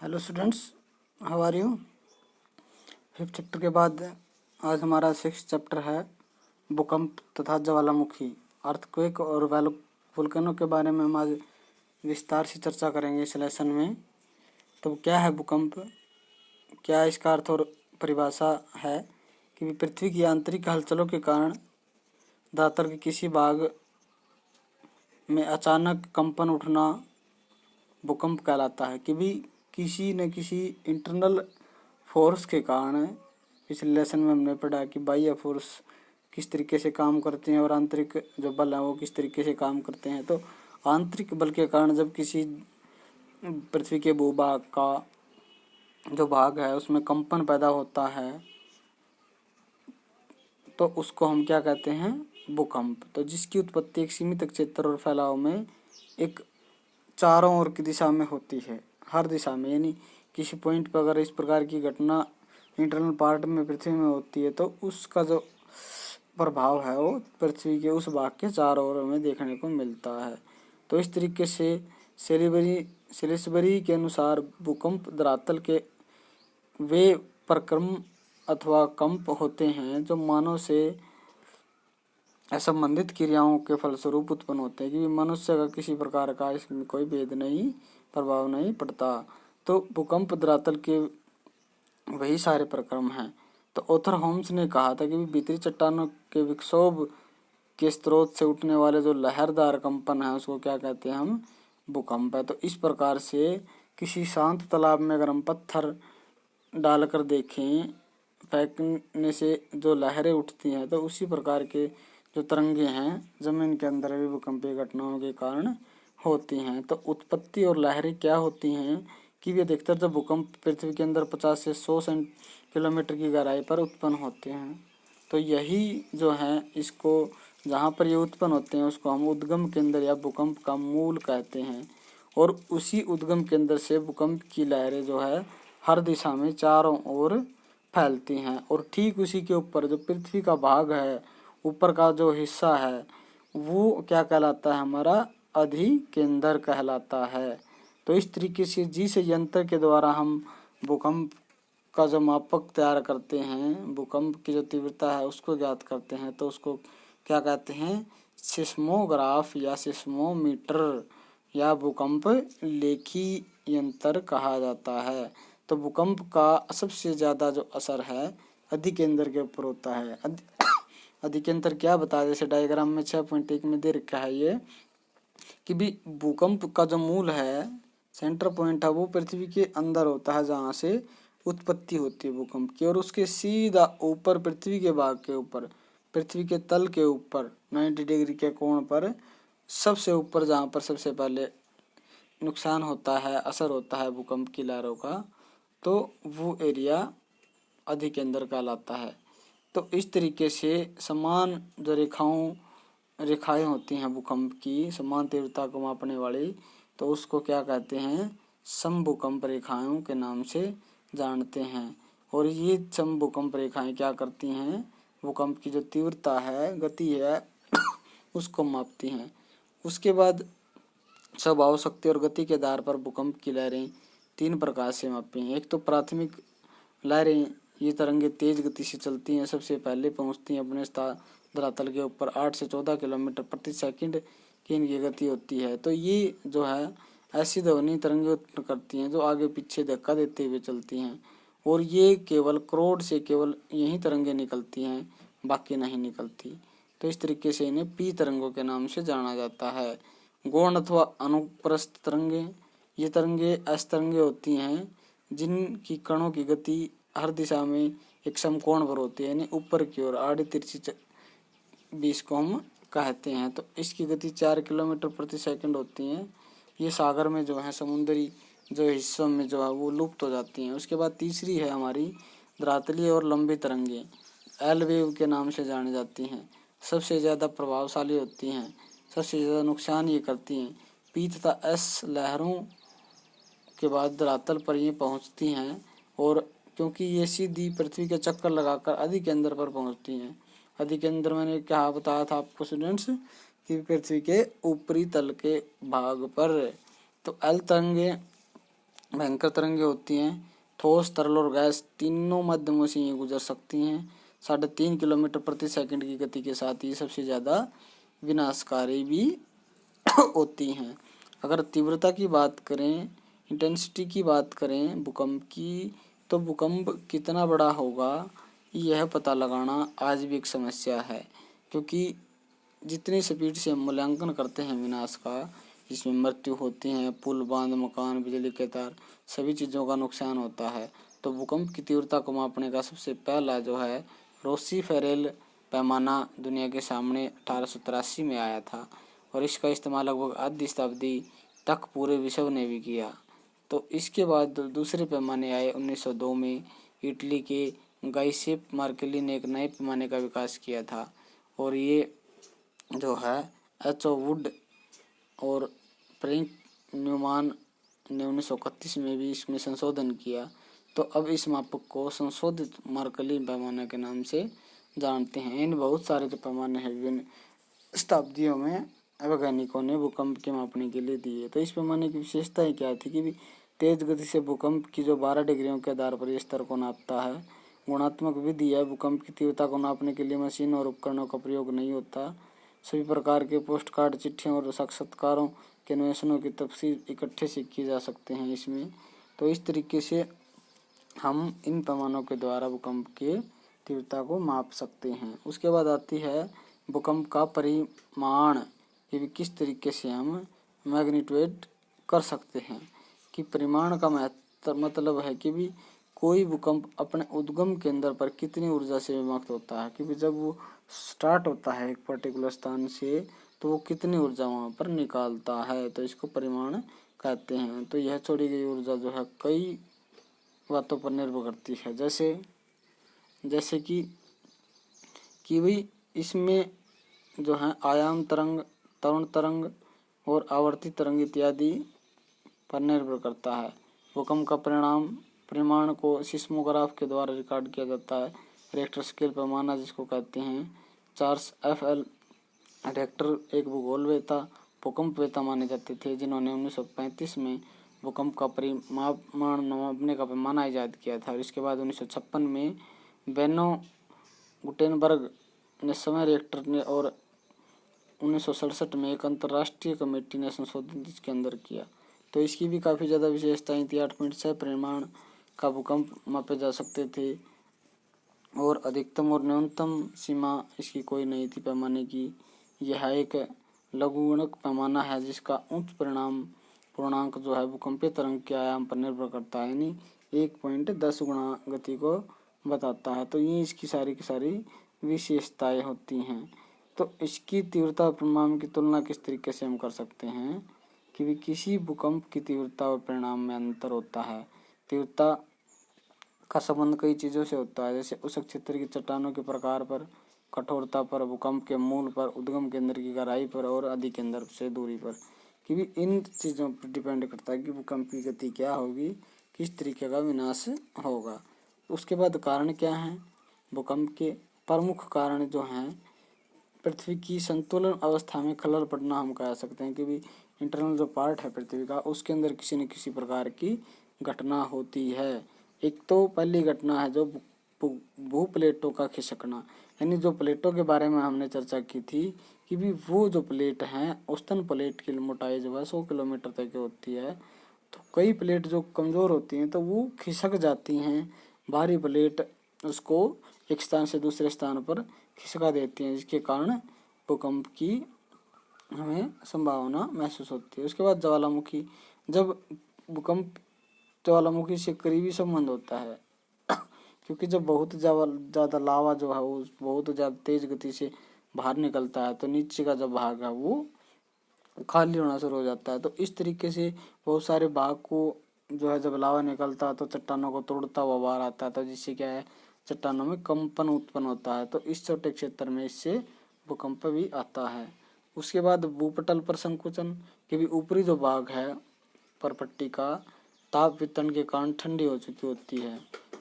Hello students, how are you. Fifth chapter के बाद आज हमारा सिक्स चैप्टर है भूकंप तथा ज्वालामुखी, अर्थक्वेक और वोल्केनो के बारे में हम आज विस्तार से चर्चा करेंगे इस लेसन में। तो क्या है भूकंप, क्या इसका अर्थ और परिभाषा है कि पृथ्वी की आंतरिक हलचलों के कारण धरातल के किसी भाग में अचानक कंपन उठना भूकंप कहलाता है। कि भी किसी न किसी इंटरनल फोर्स के कारण, पिछले लेसन में हमने पढ़ा कि बाह्य फोर्स किस तरीके से काम करते हैं और आंतरिक जो बल हैं वो किस तरीके से काम करते हैं। तो आंतरिक बल के कारण जब किसी पृथ्वी के भूभाग का जो भाग है उसमें कंपन पैदा होता है तो उसको हम क्या कहते हैं, भूकंप। तो जिसकी उत्पत्ति एक सीमित क्षेत्र और फैलाव में एक चारों ओर की दिशा में होती है, हर दिशा में। यानी किसी पॉइंट पर अगर इस प्रकार की घटना इंटरनल पार्ट में पृथ्वी में होती है तो उसका जो प्रभाव है वो पृथ्वी के उस भाग के चारों ओर में देखने को मिलता है। तो इस तरीके से सेलिसबरी के अनुसार भूकंप धरातल के वे प्रक्रम अथवा कंप होते हैं जो मानव से असंबंधित क्रियाओं के फलस्वरूप उत्पन्न होते हैं। कि मनुष्य का किसी प्रकार का इसमें कोई भेद नहीं, प्रभाव नहीं पड़ता। तो भूकंप धरातल के वही सारे प्रक्रम हैं। तो ऑथर होम्स ने कहा था कि भीतरी चट्टानों के विक्षोभ के स्रोत से उठने वाले जो लहरदार कंपन है उसको क्या कहते हैं हम, भूकंप है। तो इस प्रकार से किसी शांत तालाब में अगर हम पत्थर डालकर देखें, फेंकने से जो लहरें उठती हैं तो उसी प्रकार के जो तरंगे हैं जमीन के अंदर भी भूकंपीय घटनाओं के कारण होती हैं। तो उत्पत्ति और लहरें क्या होती हैं कि वे अधिकतर जब भूकंप पृथ्वी के अंदर 50 से 100 किलोमीटर की गहराई पर उत्पन्न होते हैं। तो यही जो है इसको जहाँ पर ये उत्पन्न होते हैं उसको हम उद्गम केंद्र या भूकंप का मूल कहते हैं। और उसी उद्गम केंद्र से भूकंप की लहरें जो है हर दिशा में चारों ओर फैलती हैं। और ठीक उसी के ऊपर जो पृथ्वी का भाग है, ऊपर का जो हिस्सा है वो क्या कहलाता है, हमारा अधिकेंद्र कहलाता है। तो इस तरीके से जिस यंत्र के द्वारा हम भूकंप का जो मापक तैयार करते हैं, भूकंप की जो तीव्रता है उसको ज्ञात करते हैं, तो उसको क्या कहते हैं, सिस्मोग्राफ या सिस्मोमीटर या भूकंप लेखी यंत्र कहा जाता है। तो भूकंप का सबसे ज़्यादा जो असर है अधिकेंद्र के ऊपर होता है। अधिकेंद्र क्या बताया, जैसे डायग्राम में 6.1 में दे रखा है ये कि भी भूकंप का जो मूल है, सेंटर पॉइंट है, वो पृथ्वी के अंदर होता है जहाँ से उत्पत्ति होती है भूकंप की। और उसके सीधा ऊपर पृथ्वी के भाग के ऊपर, पृथ्वी के तल के ऊपर 90 डिग्री के कोण पर सबसे ऊपर जहाँ पर सबसे पहले नुकसान होता है, असर होता है भूकंप की लहरों का, तो वो एरिया अधिकेंद्र कहलाता है। तो इस तरीके से समान जो रेखाएं होती हैं भूकंप की, समान तीव्रता को मापने वाली, तो उसको क्या कहते हैं, समभूकंप रेखाओं के नाम से जानते हैं। और ये समभूकंप रेखाएं क्या करती हैं, भूकंप की जो तीव्रता है, गति है उसको मापती हैं। उसके बाद स्वभाव, शक्ति और गति के आधार पर भूकंप की लहरें 3 प्रकार से मापी हैं। एक तो प्राथमिक लहरें, ये तरंगे तेज गति से चलती हैं, सबसे पहले पहुंचती हैं अपने धरातल के ऊपर 8 से 14 किलोमीटर प्रति सेकंड की इनकी गति होती है। तो ये जो है ऐसी ध्वनि तरंगे उत्पन्न करती हैं जो आगे पीछे धक्का देते हुए चलती हैं। और ये केवल क्रोड से केवल यही तरंगे निकलती हैं, बाकी नहीं निकलती। तो इस तरीके से इन्हें पी तरंगों के नाम से जाना जाता है। गौण अथवा अनुप्रस्थ तरंगे, ये तरंगे ऐसी तरंगे होती हैं जिनकी कणों की गति हर दिशा में एक समकोण पर होती है, यानी ऊपर की ओर आड़ी तिरछी 20 को हम कहते हैं। तो इसकी गति 4 किलोमीटर प्रति सेकंड होती है। ये सागर में जो है, समुद्री जो हिस्सों में जो है वो लुप्त हो जाती हैं। उसके बाद तीसरी है हमारी धरातलीय और लंबी तरंगे, एल वेव के नाम से जानी जाती हैं। सबसे ज़्यादा प्रभावशाली होती हैं, सबसे ज़्यादा नुकसान ये करती हैं। पी तथा एस लहरों के बाद धरातल पर ये पहुँचती हैं, और क्योंकि ये सीधी पृथ्वी के चक्कर लगाकर अधिकेंद्र पर पहुँचती हैं। अधिकेंद्र मैंने क्या बताया था आपको स्टूडेंट्स कि पृथ्वी के ऊपरी तल के भाग पर। तो एल तरंगे भयंकर तरंगें होती हैं। ठोस, तरल और गैस तीनों माध्यमों से ये गुजर सकती हैं। 3.5 किलोमीटर प्रति सेकंड की गति के साथ ये सबसे ज़्यादा विनाशकारी भी होती हैं। अगर तीव्रता की बात करें, इंटेंसिटी की बात करें भूकंप की, तो भूकंप कितना बड़ा होगा यह पता लगाना आज भी एक समस्या है, क्योंकि जितनी स्पीड से हम मूल्यांकन करते हैं विनाश का, जिसमें मृत्यु होती है, पुल, बांध, मकान, बिजली के तार, सभी चीज़ों का नुकसान होता है, तो भूकंप की तीव्रता को मापने का सबसे पहला जो है रोसी-फेरेल पैमाना दुनिया के सामने 1883 में आया था, और इसका इस्तेमाल लगभग आधी शताब्दी तक पूरे विश्व ने भी किया। तो इसके बाद दूसरे पैमाने आए 1902 में। इटली के गाइसेप मार्केली ने एक नए पैमाने का विकास किया था, और ये जो है एच.ओ. वुड और फ्रैंक न्यूमान ने 1931 में भी इसमें संशोधन किया। तो अब इस मापक को संशोधित मार्कली पैमाने के नाम से जानते हैं। इन बहुत सारे जो पैमाने हैं विभिन्न शताब्दियों में वैज्ञानिकों ने भूकंप के मापने के लिए दिए। तो इस पैमाने की विशेषताएं क्या थी कि तेज गति से भूकंप की जो 12 डिग्रियों के आधार पर स्तर को नापता है। गुणात्मक विधि है, भूकंप की तीव्रता को नापने के लिए मशीन और उपकरणों का प्रयोग नहीं होता। सभी प्रकार के पोस्ट कार्ड, चिट्ठियों और साक्षात्कारों के अन्वेषणों की तफसील इकट्ठे से किए जा सकते हैं इसमें। तो इस तरीके से हम इन पैमानों के द्वारा भूकंप के तीव्रता को माप सकते हैं। उसके बाद आती है भूकंप का परिमाण, कि किस तरीके से हम मैग्नीट्यूड कर सकते हैं। कि परिमाण का मतलब है कि भी कोई भूकंप अपने उद्गम केंद्र पर कितनी ऊर्जा से विमुक्त होता है, क्योंकि जब वो स्टार्ट होता है एक पर्टिकुलर स्थान से तो वो कितनी ऊर्जा वहाँ पर निकालता है, तो इसको परिमाण कहते हैं। तो यह छोड़ी गई ऊर्जा जो है कई बातों पर निर्भर करती है, जैसे कि भाई इसमें जो है आयाम तरंग, तरुण तरंग और आवर्ती तरंग इत्यादि पर निर्भर करता है। भूकंप का परिमाण को सिस्मोग्राफ के द्वारा रिकॉर्ड किया जाता है। रिक्टर स्केल पैमाना जिसको कहते हैं। Charles FL. रिक्टर एक भूगोलवेत्ता, भूकंपवेत्ता माने जाते थे, जिन्होंने 1935 में भूकंप का परिमाण नापने का पैमाना ईजाद किया था। और इसके बाद 1956 में बेनो गुटेनबर्ग ने समय रिक्टर ने, और 1967 में एक अंतर्राष्ट्रीय कमेटी ने संशोधित इसके अंदर किया। तो इसकी भी काफ़ी ज़्यादा विशेषताएं थी। 8.6 परिमाण का भूकंप मापे जा सकते थे, और अधिकतम और न्यूनतम सीमा इसकी कोई नहीं थी पैमाने की। यह एक लघुगणक पैमाना है जिसका उच्च पूर्णांक जो है भूकंपीय तरंग के आयाम पर निर्भर करता है, यानी 1.10 गुणा गति को बताता है। तो ये इसकी सारी की सारी विशेषताएं होती हैं। तो इसकी तीव्रता परिमाण की तुलना किस तरीके से हम कर सकते हैं कि किसी भूकंप की तीव्रता और परिणाम में अंतर होता है। तीव्रता का संबंध कई चीज़ों से होता है, जैसे उस क्षेत्र की चट्टानों के प्रकार पर, कठोरता पर, भूकंप के मूल पर, उद्गम केंद्र की गहराई पर और आदि केंद्र से दूरी पर। कि भी इन चीज़ों पर डिपेंड करता है कि भूकंप की गति क्या होगी, किस तरीके का विनाश होगा। उसके बाद कारण क्या हैं भूकंप के? प्रमुख कारण जो हैं, पृथ्वी की संतुलन अवस्था में खलल पड़ना हम कह सकते हैं कि भी इंटरनल जो पार्ट है पृथ्वी का, उसके अंदर किसी न किसी प्रकार की घटना होती है। एक तो पहली घटना है जो भू प्लेटों का खिसकना, यानी जो प्लेटों के बारे में हमने चर्चा की थी कि भी वो जो प्लेट हैं, औसतन प्लेट की मोटाई जो है 100 किलोमीटर तक की होती है। तो कई प्लेट जो कमज़ोर होती हैं तो वो खिसक जाती हैं, भारी प्लेट उसको एक स्थान से दूसरे स्थान पर खिसका देती हैं, जिसके कारण भूकंप की हमें संभावना महसूस होती है। उसके बाद ज्वालामुखी, जब भूकंप ज्वालामुखी से करीबी संबंध होता है क्योंकि जब बहुत ज़्यादा लावा जो है वो बहुत ज़्यादा तेज गति से बाहर निकलता है, तो नीचे का जो भाग है वो खाली होना शुरू हो जाता है। तो इस तरीके से बहुत सारे भाग को जो है जब लावा निकलता है तो चट्टानों को तोड़ता हुआ बाहर आता है, तो जिससे क्या है चट्टानों में कंपन उत्पन्न होता है। तो इस छोटे क्षेत्र में इससे भूकंप भी आता है। उसके बाद भूपटल पर संकुचन, के भी ऊपरी जो भाग है परपट्टी का ताप वितरण के कारण ठंडी हो चुकी होती है,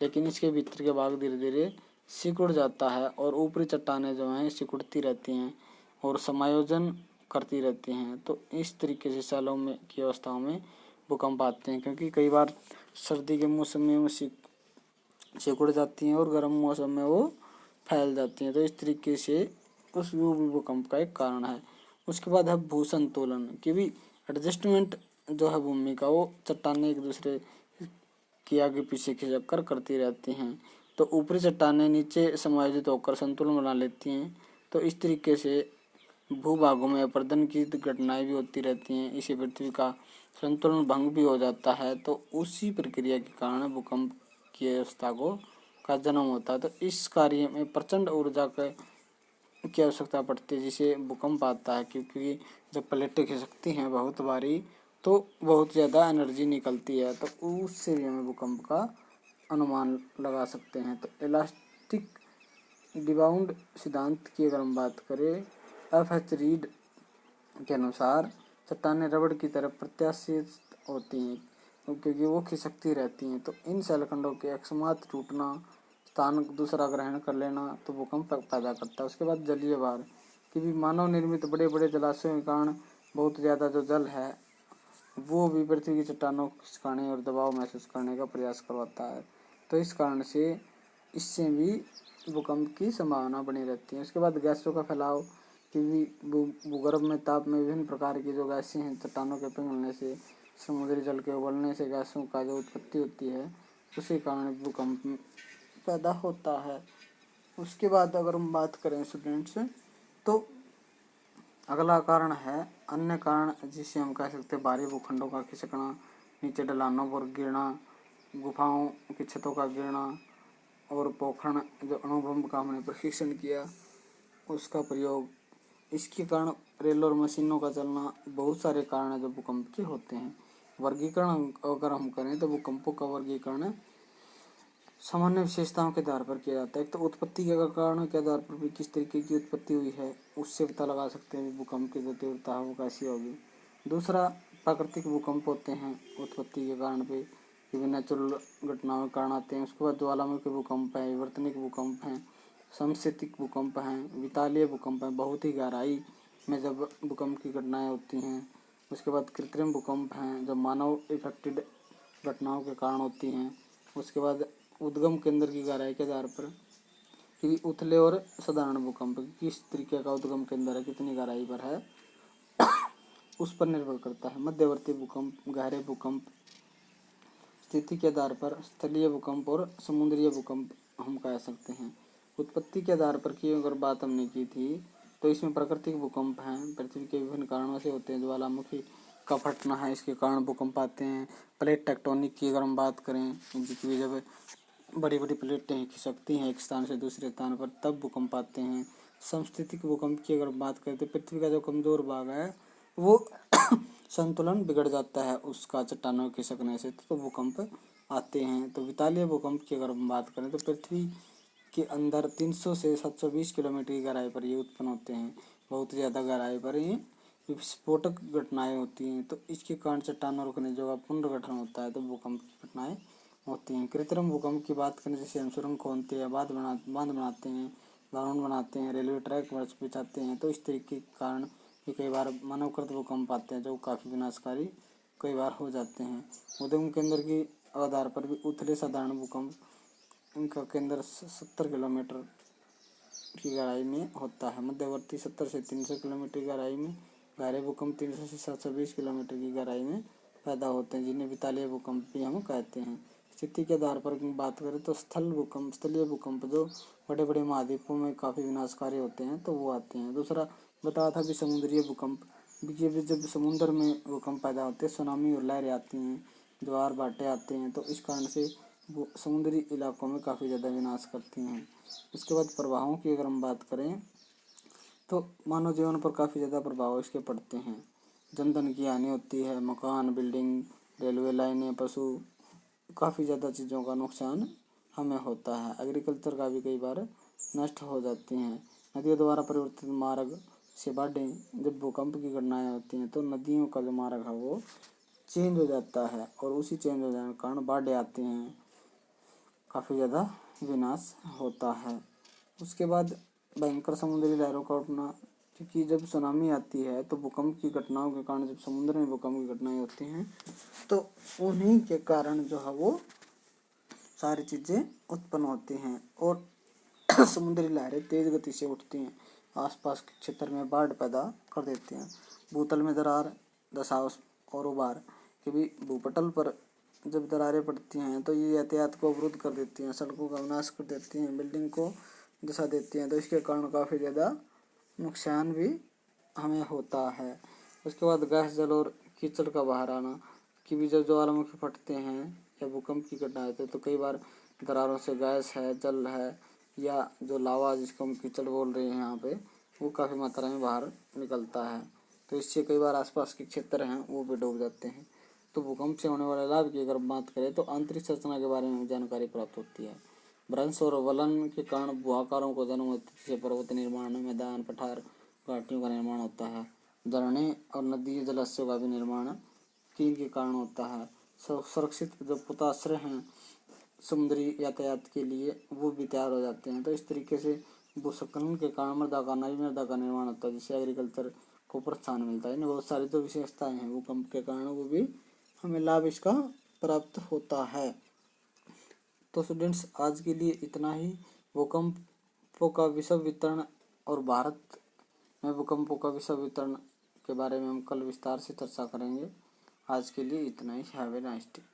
लेकिन इसके भीतर के भाग धीरे धीरे सिकुड़ जाता है और ऊपरी चट्टानें जो हैं सिकुड़ती रहती हैं और समायोजन करती रहती हैं। तो इस तरीके से सालों में की अवस्थाओं में भूकंप आते हैं, क्योंकि कई बार सर्दी के मौसम में वो सिकुड़ जाती हैं और गर्म मौसम में वो फैल जाती हैं। तो इस तरीके से वो भी भूकंप का एक कारण है। उसके बाद है भू संतुलन की भी एडजस्टमेंट जो है भूमि का, वो चट्टानें एक दूसरे के आगे पीछे खिसक कर करती रहती हैं। तो ऊपरी चट्टानें नीचे समायोजित होकर संतुलन बना लेती हैं। तो इस तरीके से भूभागों में अपरदन की घटनाएं भी होती रहती हैं। इसी पृथ्वी का संतुलन भंग भी हो जाता है। तो उसी प्रक्रिया के कारण भूकंप की अवस्था का जन्म होता है। तो इस कार्य में प्रचंड ऊर्जा की आवश्यकता पड़ती है जिसे भूकंप आता है, क्योंकि जब प्लेटें खिसकती हैं बहुत भारी तो बहुत ज़्यादा एनर्जी निकलती है। तो उससे भी हमें भूकंप का अनुमान लगा सकते हैं। तो इलास्टिक डिबाउंड सिद्धांत की अगर हम बात करें, F.H. रीड के अनुसार चट्टानें रबड़ की तरह प्रत्याशित होती हैं क्योंकि वो खिसकती रहती हैं। तो इन शैलखंडों के अकस्मात टूटना, स्थान दूसरा ग्रहण कर लेना तो भूकंप पैदा करता है। उसके बाद जलीय भार कि भी मानव निर्मित बड़े बड़े जलाशयों के कारण बहुत ज़्यादा जो जल है वो भी पृथ्वी की चट्टानों को खिसकाने और दबाव महसूस करने का प्रयास करवाता है। तो इस कारण से इससे भी भूकंप की संभावना बनी रहती है। उसके बाद गैसों का फैलाव कि भी भूगर्भ में ताप में विभिन्न प्रकार की जो गैसें हैं चट्टानों के पिघलने से, समुद्री जल के उबलने से गैसों का जो उत्पत्ति होती है उसी कारण भूकंप पैदा होता है। उसके बाद अगर हम बात करें स्टूडेंट्स, तो अगला कारण है अन्य कारण जिसे हम कह सकते हैं भारी भूखंडों का खिसकना, नीचे ढलानों पर गिरना, गुफाओं की छतों का गिरना और पोखरण जो अणुबम का हमने प्रशिक्षण किया उसका प्रयोग। इसके कारण रेल और मशीनों का चलना, बहुत सारे कारण है जो भूकंप के होते हैं। वर्गीकरण अगर हम करें तो भूकंपों का वर्गीकरण सामान्य विशेषताओं के आधार पर किया जाता है। एक तो उत्पत्ति के कारणों के आधार पर भी किस तरीके की उत्पत्ति हुई है उससे पता लगा सकते हैं भूकंप की जो तीव्रता है वो कैसी होगी। दूसरा, प्राकृतिक भूकंप होते हैं उत्पत्ति के कारण पे, विभिन्न नेचुरल घटनाओं के कारण आते हैं। उसके बाद ज्वालामुखी भूकंप है, विवर्तनिक भूकंप हैं, समस्थैतिक भूकंप हैं, वितालीय भूकंप हैं, बहुत ही गहराई में जब भूकंप की घटनाएँ होती हैं। उसके बाद कृत्रिम भूकंप हैं जो मानव इफेक्टेड घटनाओं के कारण होती हैं। उसके बाद उद्गम केंद्र की गहराई के आधार पर कि उथले और साधारण भूकंप किस तरीके का उद्गम केंद्र है, कितनी गहराई पर है, उस पर निर्भर करता है। मध्यवर्ती भूकंप, गहरे भूकंप स्थिति के आधार पर स्थलीय भूकंप और समुद्रीय भूकंप हम कह सकते हैं। उत्पत्ति के आधार पर की अगर बात हमने की थी तो इसमें प्राकृतिक भूकंप हैं, पृथ्वी के विभिन्न कारणों से होते हैं। ज्वालामुखी का फटना है, इसके कारण भूकंप आते हैं। प्लेट टेक्टोनिक की अगर हम बात करें, जिसकी जब बड़ी बड़ी प्लेटें खिसकती हैं एक स्थान से दूसरे स्थान पर तब भूकंप आते हैं। समस्थैतिक भूकंप की अगर बात करें तो पृथ्वी का जो कमज़ोर भाग है वो संतुलन बिगड़ जाता है उसका चट्टानों के खिसकने से, तो भूकंप आते हैं। तो वितालीय भूकंप की अगर हम बात करें तो पृथ्वी के अंदर 300 से 720 किलोमीटर की गहराई पर ये उत्पन्न होते हैं। बहुत ज़्यादा गहराई पर ये विस्फोटक घटनाएं होती हैं। तो इसके कारण चट्टानों और खनिजों का पुनर्गठन होता है, तो भूकंप की घटनाएं होती हैं। कृत्रिम भूकंप की बात करें जैसे हम सुरंग खोदते हैं, बांध बनाते हैं, भवन बनाते हैं, रेलवे ट्रैक बिछाते हैं, तो इस तरीके के कारण भी कई बार मानवकृत भूकंप आते हैं जो काफ़ी विनाशकारी कई बार हो जाते हैं। उद्गम केंद्र के आधार पर भी उथले साधारण भूकंप, इनका केंद्र 70 किलोमीटर की गहराई में होता है। मध्यवर्ती 70 से 300 किलोमीटर की गहराई में, गहरे भूकंप 300 से 720 किलोमीटर की गहराई में पैदा होते हैं, जिन्हें वितालीय भूकंप भी हम कहते हैं। स्थिति के आधार पर बात करें तो स्थलीय भूकंप जो बड़े बड़े महाद्वीपों में काफ़ी विनाशकारी होते हैं तो वो आते हैं। दूसरा बताया था कि समुद्रीय भूकंप, जब समुद्र में भूकंप पैदा होते हैं, सुनामी और लहरें आती हैं, ज्वार भाटे आते हैं, तो इस कारण से वो समुद्री इलाकों में काफ़ी ज़्यादा विनाश करती हैं। उसके बाद प्रभावों की अगर हम बात करें तो मानव जीवन पर काफ़ी ज़्यादा प्रभाव इसके पड़ते हैं। जनधन की हानि होती है, मकान, बिल्डिंग, रेलवे लाइनें, पशु, काफ़ी ज़्यादा चीज़ों का नुकसान हमें होता है। एग्रीकल्चर का भी कई बार नष्ट हो जाती हैं। नदियों द्वारा परिवर्तित मार्ग से बाढ़ें, जब भूकंप की घटनाएं होती हैं तो नदियों का जो मार्ग है वो चेंज हो जाता है और उसी चेंज हो जाने के कारण बाढ़ें आती हैं, काफ़ी ज़्यादा विनाश होता है। उसके बाद भयंकर समुद्री लहरों का उठना क्योंकि जब सुनामी आती है तो भूकंप की घटनाओं के कारण, जब समुद्र में भूकंप की घटनाएं होती हैं तो उन्हीं के कारण जो है वो सारी चीज़ें उत्पन्न होती हैं और समुद्री लहरें तेज गति से उठती हैं, आसपास के क्षेत्र में बाढ़ पैदा कर देती हैं। भूतल में दरार, दशाव और उभार के भी भूपटल पर जब दरारें पड़ती हैं तो ये यातायात को अवरुद्ध कर देती हैं, सड़कों का विनाश कर देती हैं, बिल्डिंग को दिशा देती हैं, तो इसके कारण काफ़ी ज़्यादा नुकसान भी हमें होता है। उसके बाद गैस, जल और कीचड़ का बाहर आना कि भी जब ज्वालामुखी फटते हैं या भूकंप की घटना आती है तो कई बार दरारों से गैस है, जल है या जो लावा जिसको हम कीचड़ बोल रहे हैं यहाँ पे, वो काफ़ी मात्रा में बाहर निकलता है। तो इससे कई बार आसपास के क्षेत्र हैं वो भी डूब जाते हैं। तो भूकंप से होने वाले लाभ की अगर बात करें तो आंतरिक संरचना के बारे में जानकारी प्राप्त होती है। भ्रंश और वलन के कारण भूआकारों को जन्म होती है, जैसे पर्वत निर्माण, मैदान, पठार, घाटियों का निर्माण होता है। झरने और नदी जलाशयों का भी निर्माण कील के कारण होता है। सुरक्षित जो पोताश्रय हैं समुद्री यातायात के लिए वो भी तैयार हो जाते हैं। तो इस तरीके से भूस्खलन के कारण नई मृदा का निर्माण होता है, जिससे एग्रीकल्चर को प्रोत्साहन मिलता है। बहुत सारी जो विशेषताएं हैं भूकंप के कारण वो भी हमें लाभ इसका प्राप्त होता है। तो स्टूडेंट्स आज के लिए इतना ही। भूकंपों का विषय वितरण और भारत में भूकंपों का विषय वितरण के बारे में हम कल विस्तार से चर्चा करेंगे। आज के लिए इतना ही। Have a nice day.